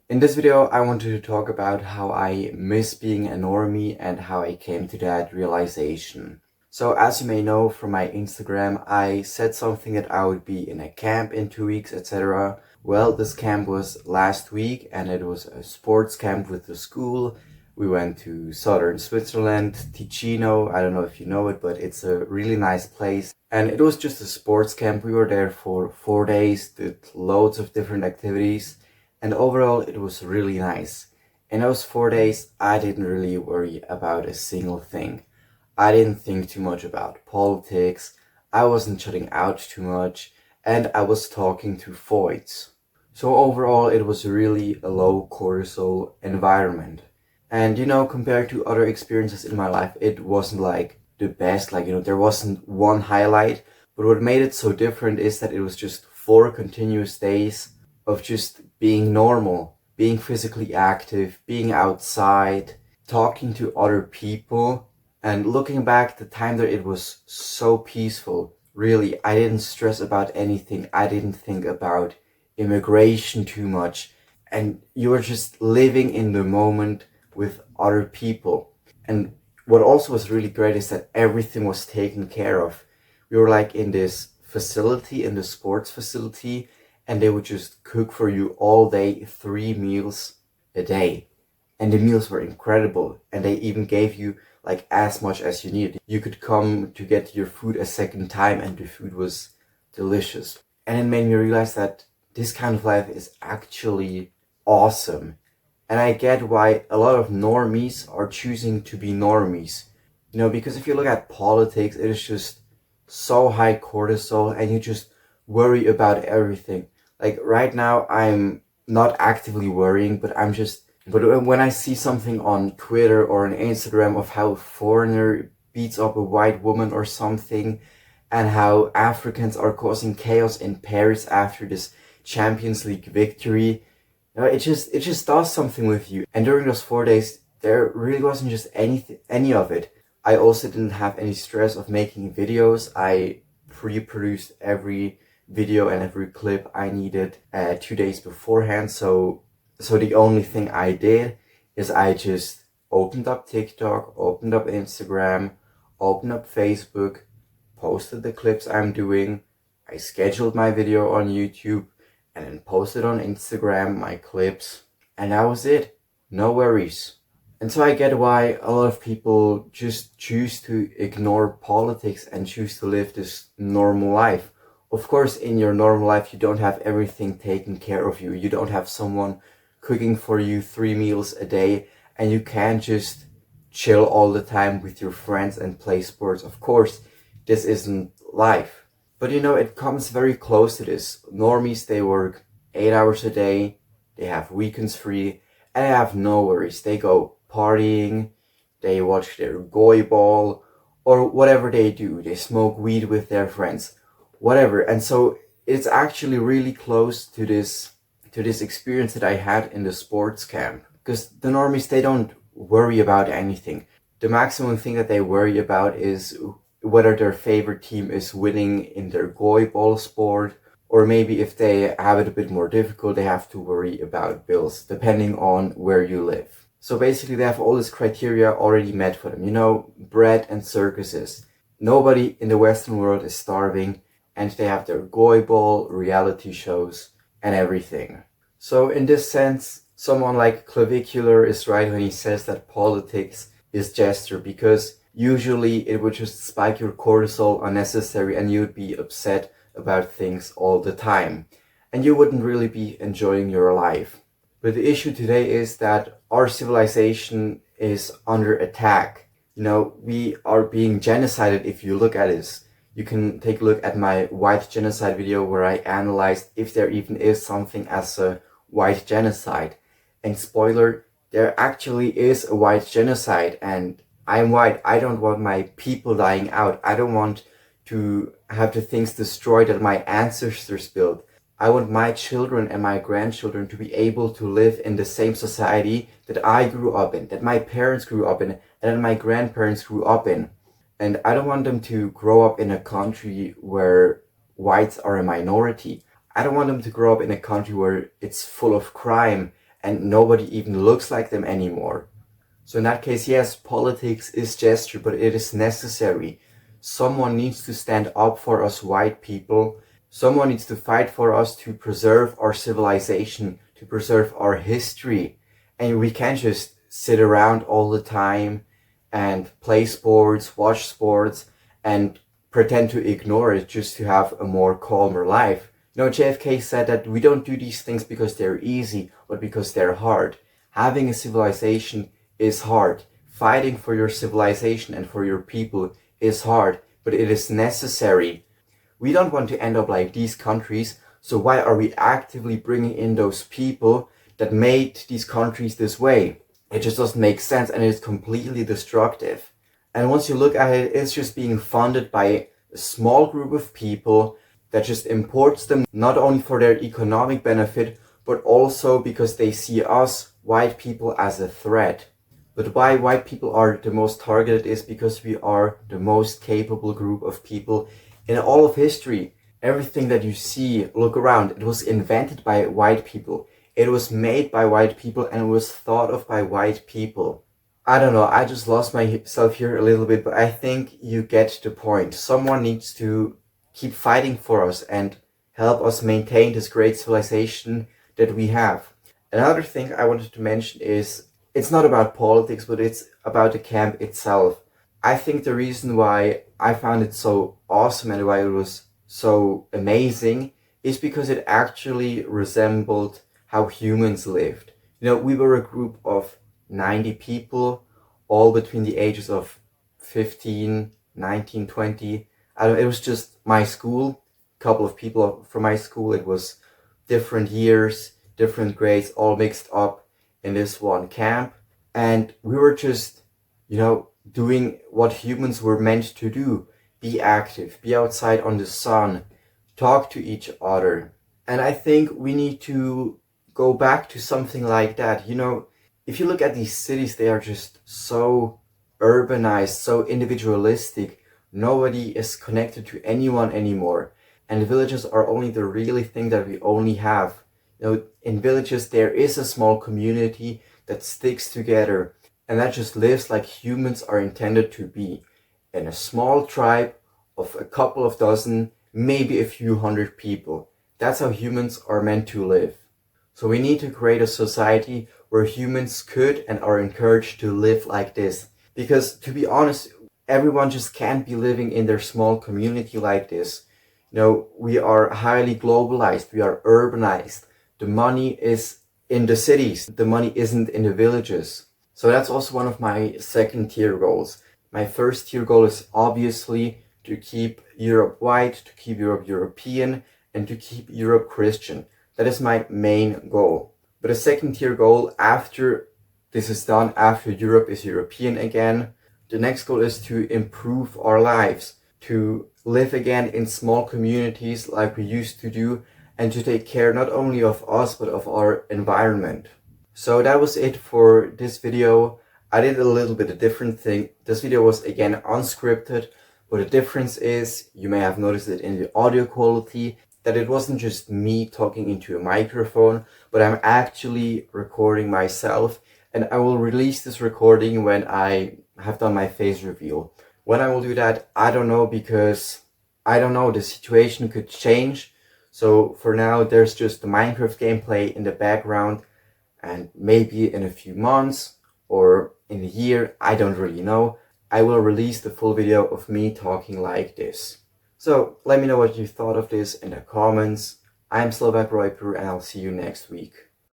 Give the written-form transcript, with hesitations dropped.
In this video, I wanted to talk about how I miss being a normie and how I came to that realization. So as you may know from my Instagram, I said something that I would be in a camp in 2 weeks, etc. Well, this camp was last week and it was a sports camp with the school. We went to southern Switzerland, Ticino. I don't know if you know it, but it's a really nice place. And it was just a sports camp. We were there for 4 days, did loads of different activities. And overall, it was really nice. In those 4 days, I didn't really worry about a single thing. I didn't think too much about politics, I wasn't shutting out too much, and I was talking to voids. So overall, it was really a low cortisol environment. And compared to other experiences in my life, it wasn't like the best, there wasn't one highlight. But what made it so different is that it was just 4 continuous days of just being normal, being physically active, being outside, talking to other people. And looking back, the time there, it was so peaceful. Really, I didn't stress about anything. I didn't think about immigration too much. And you were just living in the moment with other people. And what also was really great is that everything was taken care of. We were like in this facility, in the sports facility, and they would just cook for you all day, 3 meals a day. And the meals were incredible. And they even gave you like as much as you needed. You could come to get your food a second time and the food was delicious. And it made me realize that this kind of life is actually awesome. And I get why a lot of normies are choosing to be normies. Because if you look at politics, it is just so high cortisol and you just worry about everything. Like right now, I'm not actively worrying, but when I see something on Twitter or on Instagram of how a foreigner beats up a white woman or something, and how Africans are causing chaos in Paris after this Champions League victory, it just does something with you. And during those 4 days, there really wasn't just any of it. I also didn't have any stress of making videos. I pre-produced every video and every clip I needed 2 days beforehand. So the only thing I did is I just opened up TikTok, opened up Instagram, opened up Facebook, posted the clips I'm doing. I scheduled my video on YouTube and then posted on Instagram my clips. And that was it. No worries. And so I get why a lot of people just choose to ignore politics and choose to live this normal life. Of course, in your normal life, you don't have everything taken care of you. You don't have someone cooking for you 3 meals a day, and you can't just chill all the time with your friends and play sports. Of course, this isn't life. But it comes very close to this. Normies, they work 8 hours a day, they have weekends free, and they have no worries. They go partying, they watch their goy ball, or whatever they do. They smoke weed with their friends, whatever. And so it's actually really close to this experience that I had in the sports camp. Because the normies, they don't worry about anything. The maximum thing that they worry about is whether their favorite team is winning in their goy ball sport, or maybe if they have it a bit more difficult, they have to worry about bills, depending on where you live. So basically they have all this criteria already met for them. Bread and circuses. Nobody in the Western world is starving, and they have their goy ball, reality shows, and everything. So in this sense, someone like Clavicular is right when he says that politics is gesture, because usually it would just spike your cortisol unnecessary and you'd be upset about things all the time. And you wouldn't really be enjoying your life. But the issue today is that our civilization is under attack. We are being genocided if you look at this. You can take a look at my white genocide video where I analyzed if there even is something as a white genocide. And spoiler, there actually is a white genocide, and I'm white. I don't want my people dying out. I don't want to have the things destroyed that my ancestors built. I want my children and my grandchildren to be able to live in the same society that I grew up in, that my parents grew up in, and that my grandparents grew up in. And I don't want them to grow up in a country where whites are a minority. I don't want them to grow up in a country where it's full of crime and nobody even looks like them anymore. So in that case, yes, politics is gesture, but it is necessary. Someone needs to stand up for us white people. Someone needs to fight for us to preserve our civilization, to preserve our history. And we can't just sit around all the time and play sports, watch sports, and pretend to ignore it just to have a more calmer life. You know, JFK said that we don't do these things because they're easy, but because they're hard. Having a civilization is hard. Fighting for your civilization and for your people is hard, but it is necessary. We don't want to end up like these countries, so why are we actively bringing in those people that made these countries this way? It just doesn't make sense, and it's completely destructive. And once you look at it, it's just being funded by a small group of people that just imports them not only for their economic benefit, but also because they see us, white people, as a threat. But why white people are the most targeted is because we are the most capable group of people in all of history. Everything that you see, look around, it was invented by white people. It was made by white people and it was thought of by white people. I don't know, I just lost myself here a little bit, but I think you get the point. Someone needs to keep fighting for us and help us maintain this great civilization that we have. Another thing I wanted to mention is it's not about politics, but it's about the camp itself. I think the reason why I found it so awesome and why it was so amazing is because it actually resembled how humans lived. You know, we were a group of 90 people, all between the ages of 15, 19, 20. It was just my school, a couple of people from my school. It was different years, different grades, all mixed up in this one camp. And we were just, doing what humans were meant to do. Be active, be outside on the sun, talk to each other. And I think we need to go back to something like that. You know, if you look at these cities, they are just so urbanized, so individualistic. Nobody is connected to anyone anymore. And villages are only the really thing that we only have. You know, in villages, there is a small community that sticks together and that just lives like humans are intended to be. In a small tribe of a couple of dozen, maybe a few hundred people. That's how humans are meant to live. So we need to create a society where humans could and are encouraged to live like this. Because to be honest, everyone just can't be living in their small community like this. You know, we are highly globalized, we are urbanized. The money is in the cities, the money isn't in the villages. So that's also one of my second tier goals. My first tier goal is obviously to keep Europe white, to keep Europe European, and to keep Europe Christian. That is my main goal. But a second tier goal after this is done, after Europe is European again, the next goal is to improve our lives, to live again in small communities like we used to do, and to take care not only of us but of our environment. So that was it for this video. I did a little bit of different thing. This video was again unscripted, but the difference is, you may have noticed it in the audio quality, that it wasn't just me talking into a microphone, but I'm actually recording myself, and I will release this recording when I have done my face reveal. When I will do that, I don't know, because I don't know, the situation could change. So for now, there's just the Minecraft gameplay in the background, and maybe in a few months or in a year, I don't really know, I will release the full video of me talking like this. So let me know what you thought of this in the comments. I'm Slovak Royper and I'll see you next week.